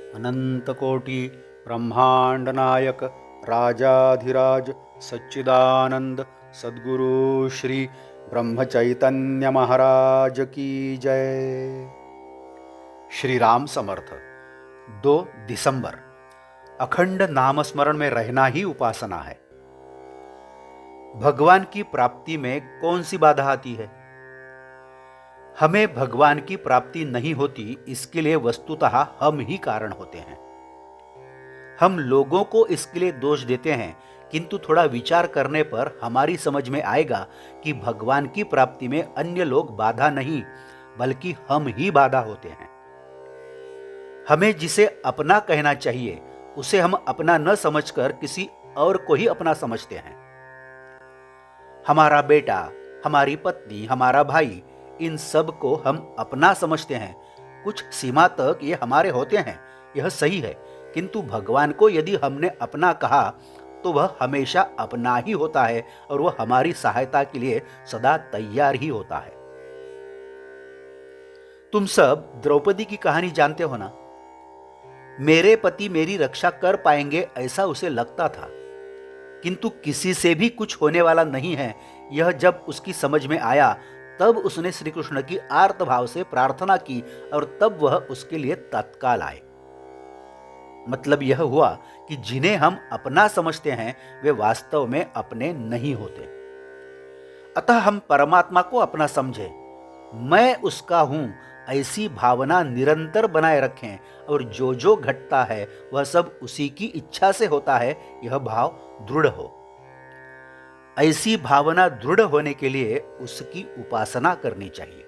अनंतकोटि ब्रह्मांड नायक राजाधिराज सच्चिदानंद सद्गुरु श्री ब्रह्म चैतन्य महाराज की जय। श्री राम समर्थ। 2 दिसंबर। अखंड नामस्मरण में रहना ही उपासना है। भगवान की प्राप्ति में कौन सी बाधा आती है? हमें भगवान की प्राप्ति नहीं होती, इसके लिए वस्तुतः हम ही कारण होते हैं। हम लोगों को इसके लिए दोष देते हैं, किंतु थोड़ा विचार करने पर हमारी समझ में आएगा कि भगवान की प्राप्ति में अन्य लोग बाधा नहीं, बल्कि हम ही बाधा होते हैं। हमें जिसे अपना कहना चाहिए, उसे हम अपना न समझकर किसी और को ही अपना समझते हैं। हमारा बेटा, हमारी पत्नी, हमारा भाई, इन सब को हम अपना समझते हैं। कुछ सीमा तक ये हमारे होते हैं, यह सही है, किंतु भगवान को यदि हमने अपना कहा तो वह हमेशा अपना ही होता है और वह हमारी सहायता के लिए सदा तैयार ही होता है। तुम सब द्रौपदी की कहानी जानते हो ना? मेरे पति मेरी रक्षा कर पाएंगे ऐसा उसे लगता था, किंतु किसी से भी कुछ होने वाला नहीं है, यह जब उसकी समझ में आया तब उसने श्री कृष्ण की आर्त भाव से प्रार्थना की और तब वह उसके लिए तत्काल आए। मतलब यह हुआ कि जिन्हें हम अपना समझते हैं वे वास्तव में अपने नहीं होते। अतः हम परमात्मा को अपना समझें, मैं उसका हूं, ऐसी भावना निरंतर बनाए रखें और जो जो घटता है वह सब उसी की इच्छा से होता है, यह भाव दृढ़ हो। ऐसी भावना दृढ़ होने के लिए उसकी उपासना करनी चाहिए।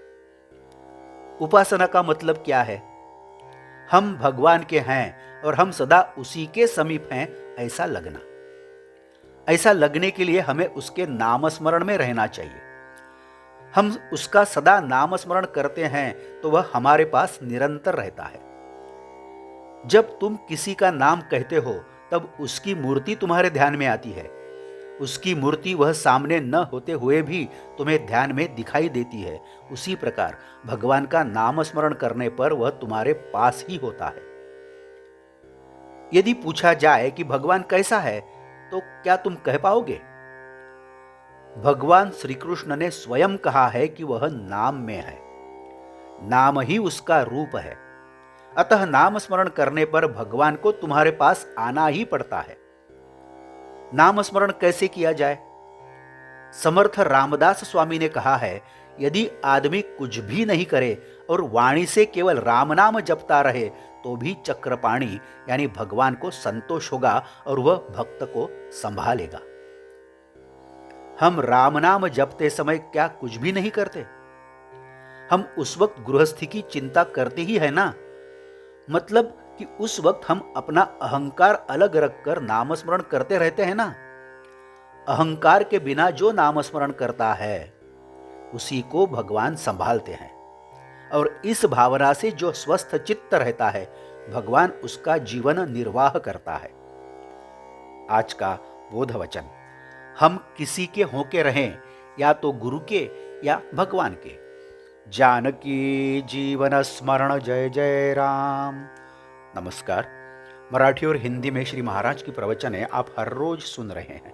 उपासना का मतलब क्या है? हम भगवान के हैं और हम सदा उसी के समीप हैं, ऐसा लगना। ऐसा लगने के लिए हमें उसके नामस्मरण में रहना चाहिए। हम उसका सदा नामस्मरण करते हैं तो वह हमारे पास निरंतर रहता है। जब तुम किसी का नाम कहते हो तब उसकी मूर्ति तुम्हारे ध्यान में आती है। उसकी मूर्ति वह सामने न होते हुए भी तुम्हें ध्यान में दिखाई देती है। उसी प्रकार भगवान का नामस्मरण करने पर वह तुम्हारे पास ही होता है। यदि पूछा जाए कि भगवान कैसा है, तो क्या तुम कह पाओगे? भगवान श्री कृष्ण ने स्वयं कहा है कि वह नाम में है, नाम ही उसका रूप है। अतः नाम स्मरण करने पर भगवान को तुम्हारे पास आना ही पड़ता है। नाम स्मरण कैसे किया जाए? समर्थ रामदास स्वामी ने कहा है, यदि आदमी कुछ भी नहीं करे और वाणी से केवल राम नाम जपता रहे तो भी चक्रपाणी यानी भगवान को संतोष होगा और वह भक्त को संभालेगा। हम राम नाम जपते समय क्या कुछ भी नहीं करते? हम उस वक्त गृहस्थी की चिंता करते ही है ना। मतलब कि उस वक्त हम अपना अहंकार अलग रखकर नामस्मरण करते रहते हैं ना। अहंकार के बिना जो नामस्मरण करता है उसी को भगवान संभालते हैं, और इस भावना से जो स्वस्थ चित्त रहता है भगवान उसका जीवन निर्वाह करता है। आज का बोध वचन, हम किसी के होके रहें, या तो गुरु के या भगवान के। जानकी जीवन स्मरण जय जय राम। नमस्कार। मराठी और हिंदी में श्री महाराज की प्रवचनें आप हर रोज सुन रहे हैं,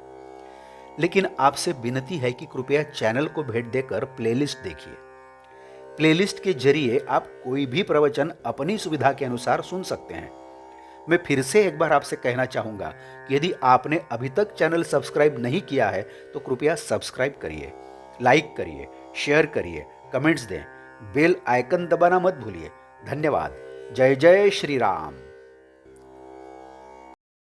लेकिन आपसे विनती है कि कृपया चैनल को भेंट देकर प्लेलिस्ट देखिए। प्लेलिस्ट के जरिए आप कोई भी प्रवचन अपनी सुविधा के अनुसार सुन सकते हैं। मैं फिर से एक बार आपसे कहना चाहूँगा कि यदि आपने अभी तक चैनल सब्सक्राइब नहीं किया है तो कृपया सब्सक्राइब करिए, लाइक करिए, शेयर करिए, कमेंट्स दें, बेल आइकन दबाना मत भूलिए। धन्यवाद। जय जय श्री राम।